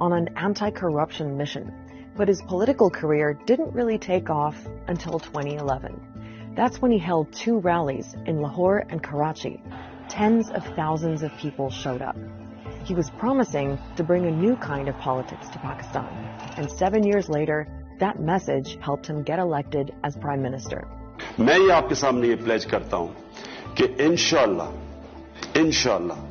on an anti-corruption mission, but his political career didn't really take off until 2011. That's when he held 2 rallies in Lahore and Karachi. Tens of thousands of people showed up. He was promising to bring a new kind of politics to Pakistan, and 7 years later, that message helped him get elected as Prime Minister. मैं ये आपके सामने ये pledge करता हूं कि इंशाल्लाह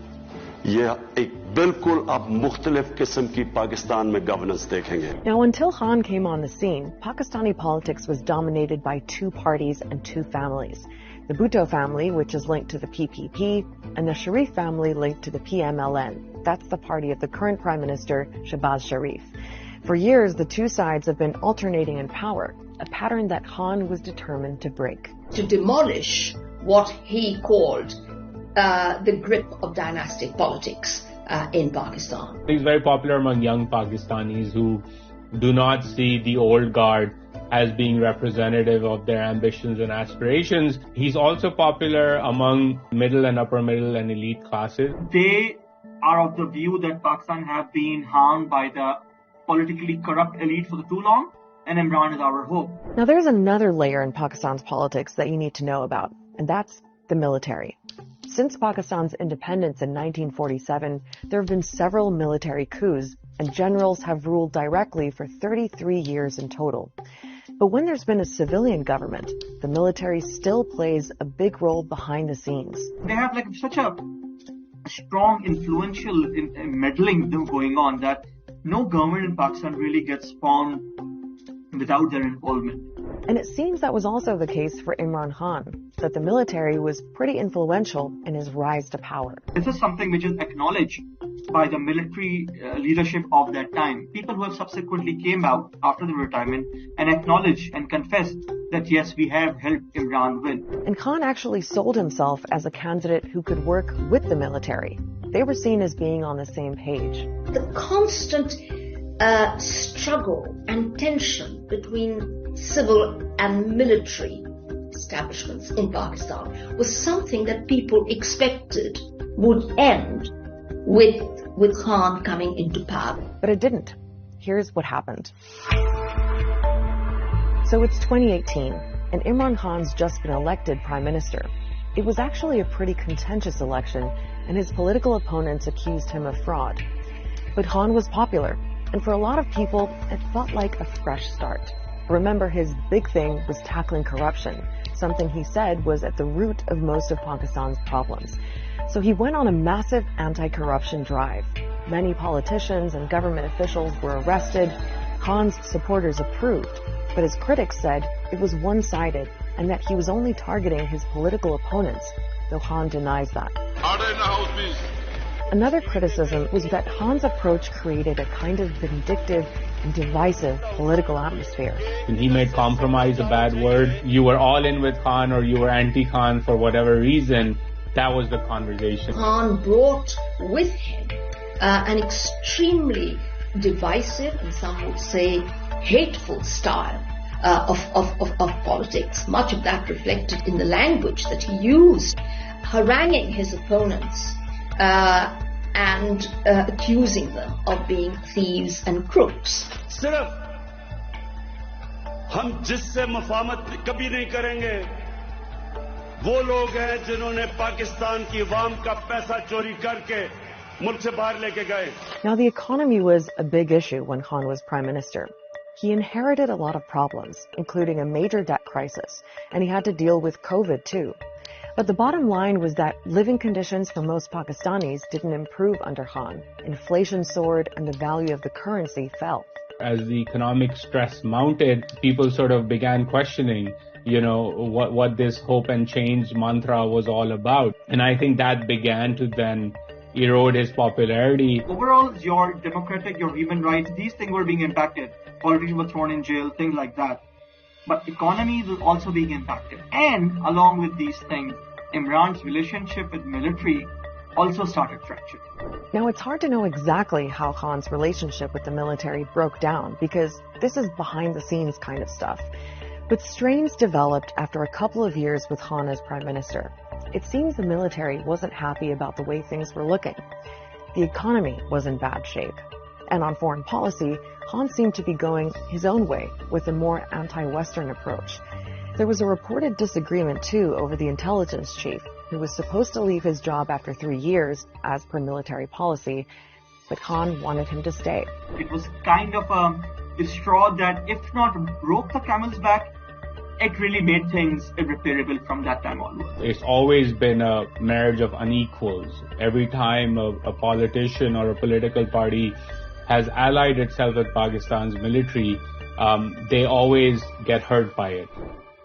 ये एक बिल्कुल आप मुख्तलिफ किस्म की पाकिस्तान में गवर्नेंस देखेंगे. Now, until Khan came on the scene, Pakistani politics was dominated by 2 parties and 2 families. The Bhutto family, which is linked to the PPP, and the Sharif family linked to the PMLN. That's the party of the current Prime Minister, Shehbaz Sharif. For years, the 2 sides have been alternating in power, a pattern that Khan was determined to break. To demolish what he called the grip of dynastic politics in Pakistan. He's very popular among young Pakistanis who do not see the old guard as being representative of their ambitions and aspirations. He's also popular among middle and upper middle and elite classes. They are of the view that Pakistan have been harmed by the politically corrupt elite for too long, and Imran is our hope. Now, there's another layer in Pakistan's politics that you need to know about, and that's the military. Since Pakistan's independence in 1947, there have been several military coups, and generals have ruled directly for 33 years in total. But when there's been a civilian government, the military still plays a big role behind the scenes. They have such a strong, influential meddling going on that no government in Pakistan really gets formed without their involvement. And it seems that was also the case for Imran Khan, that the military was pretty influential in his rise to power. This is something which is acknowledged by the military leadership of that time. People who have subsequently came out after the retirement and acknowledged and confessed that yes, we have helped Imran win. And Khan actually sold himself as a candidate who could work with the military. They were seen as being on the same page. The constant struggle and tension between civil and military establishments in Pakistan was something that people expected would end with Khan coming into power. But it didn't. Here's what happened. So it's 2018, and Imran Khan's just been elected Prime Minister. It was actually a pretty contentious election, and his political opponents accused him of fraud. But Khan was popular, and for a lot of people, it felt like a fresh start. Remember, his big thing was tackling corruption, something he said was at the root of most of Pakistan's problems. So he went on a massive anti-corruption drive. Many politicians and government officials were arrested. Khan's supporters approved, but his critics said it was one-sided and that he was only targeting his political opponents, though Khan denies that. Order in the house, please. Another criticism was that Khan's approach created a kind of vindictive and divisive political atmosphere. When he made compromise a bad word, you were all in with Khan or you were anti-Khan for whatever reason. That was the conversation. Khan brought with him an extremely divisive, and some would say hateful style of politics. Much of that reflected in the language that he used, haranguing his opponents and accusing them of being thieves and crooks. सिर्फ हम जिससे मुफाहमत कभी नहीं करेंगे वो लोग हैं जिन्होंने पाकिस्तान की अवाम का पैसा चोरी करके मुल्क से बाहर लेके गए. Now, the economy was a big issue when Khan was Prime Minister. He inherited a lot of problems, including a major debt crisis, and he had to deal with COVID too. But the bottom line was that living conditions for most Pakistanis didn't improve under Khan. Inflation soared and the value of the currency fell. As the economic stress mounted, people sort of began questioning, what this hope and change mantra was all about. And I think that began to then erode his popularity. Overall, your democratic, your human rights, these things were being impacted. Politicians were thrown in jail, things like that. But economy was also being impacted. And along with these things, Imran's relationship with military also started fracturing. Now, it's hard to know exactly how Khan's relationship with the military broke down because this is behind-the-scenes kind of stuff. But strains developed after a couple of years with Khan as Prime Minister. It seems the military wasn't happy about the way things were looking. The economy was in bad shape. And on foreign policy, Khan seemed to be going his own way with a more anti-Western approach. There was a reported disagreement, too, over the intelligence chief, who was supposed to leave his job after 3 years, as per military policy, but Khan wanted him to stay. It was kind of a straw that, if not broke the camel's back, it really made things irreparable from that time onward. It's always been a marriage of unequals. Every time a politician or a political party has allied itself with Pakistan's military, they always get hurt by it.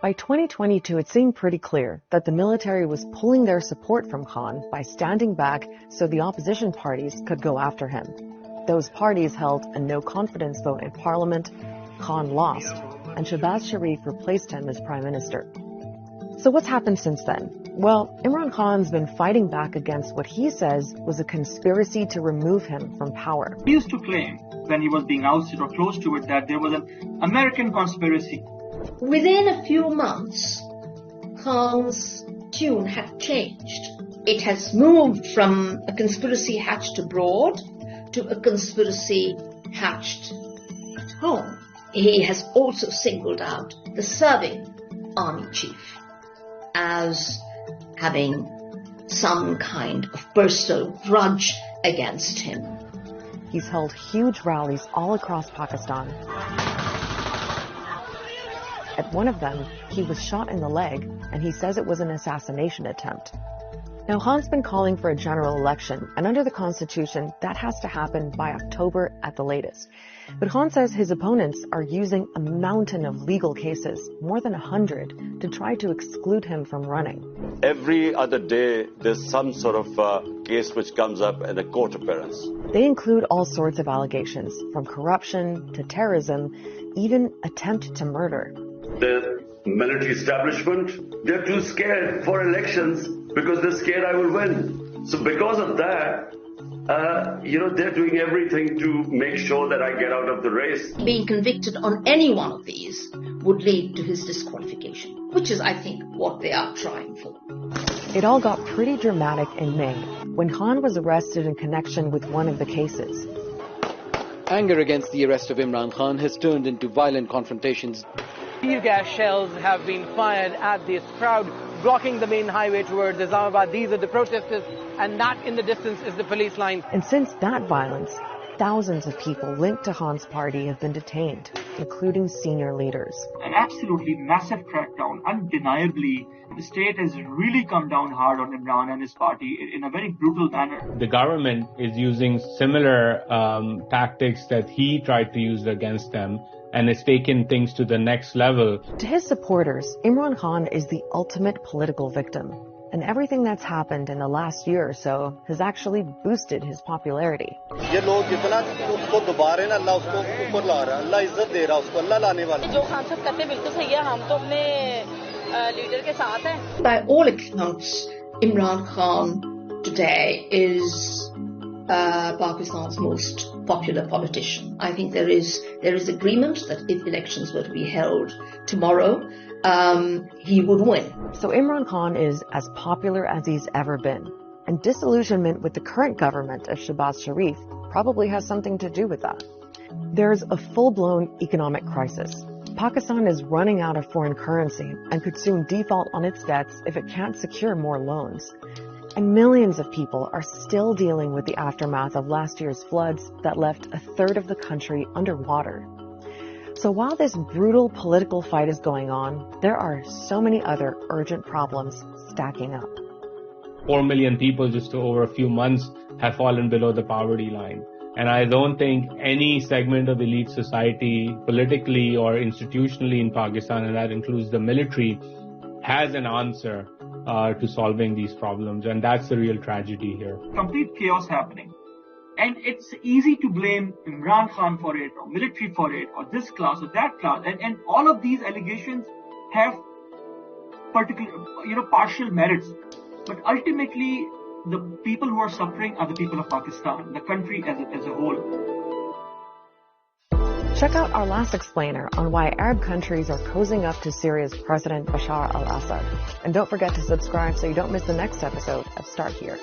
By 2022, it seemed pretty clear that the military was pulling their support from Khan by standing back so the opposition parties could go after him. Those parties held a no-confidence vote in parliament. Khan lost, and Shehbaz Sharif replaced him as prime minister. So what's happened since then? Well, Imran Khan's been fighting back against what he says was a conspiracy to remove him from power. He used to claim, when he was being ousted or close to it, that there was an American conspiracy. Within a few months, Khan's tune had changed. It has moved from a conspiracy hatched abroad to a conspiracy hatched at home. He has also singled out the serving army chief as having some kind of personal grudge against him. He's held huge rallies all across Pakistan. At one of them, he was shot in the leg, and he says it was an assassination attempt. Now, Khan's been calling for a general election, and under the Constitution, that has to happen by October at the latest. But Khan says his opponents are using a mountain of legal cases, more than 100, to try to exclude him from running. Every other day, there's some sort of case which comes up in a court appearance. They include all sorts of allegations, from corruption to terrorism, even attempt to murder. The military establishment, they're too scared for elections because they're scared I will win. So because of that, they're doing everything to make sure that I get out of the race. Being convicted on any one of these would lead to his disqualification, which is, I think, what they are trying for. It all got pretty dramatic in May, when Khan was arrested in connection with one of the cases. Anger against the arrest of Imran Khan has turned into violent confrontations. Tear gas shells have been fired at this crowd, blocking the main highway towards Islamabad. These are the protesters, and that in the distance is the police line. And since that violence, thousands of people linked to Khan's party have been detained, including senior leaders. An absolutely massive crackdown. Undeniably, the state has really come down hard on Imran and his party in a very brutal manner. The government is using similar tactics that he tried to use against them, and it's taken things to the next level. To his supporters, Imran Khan is the ultimate political victim, and everything that's happened in the last year or so has actually boosted his popularity. By all accounts, Imran Khan today is Pakistan's most popular politician. I think there is agreement that if elections were to be held tomorrow, he would win. So Imran Khan is as popular as he's ever been. And disillusionment with the current government of Shehbaz Sharif probably has something to do with that. There's a full-blown economic crisis. Pakistan is running out of foreign currency and could soon default on its debts if it can't secure more loans. And millions of people are still dealing with the aftermath of last year's floods that left a third of the country underwater. So while this brutal political fight is going on, there are so many other urgent problems stacking up. 4 million people just over a few months have fallen below the poverty line. And I don't think any segment of elite society, politically or institutionally in Pakistan, and that includes the military, has an answer to solving these problems. And that's the real tragedy here. Complete chaos happening. And it's easy to blame Imran Khan for it, or military for it, or this class or that class. And all of these allegations have partial merits. But ultimately, the people who are suffering are the people of Pakistan, the country as a whole. Check out our last explainer on why Arab countries are cozying up to Syria's President Bashar al-Assad. And don't forget to subscribe so you don't miss the next episode of Start Here.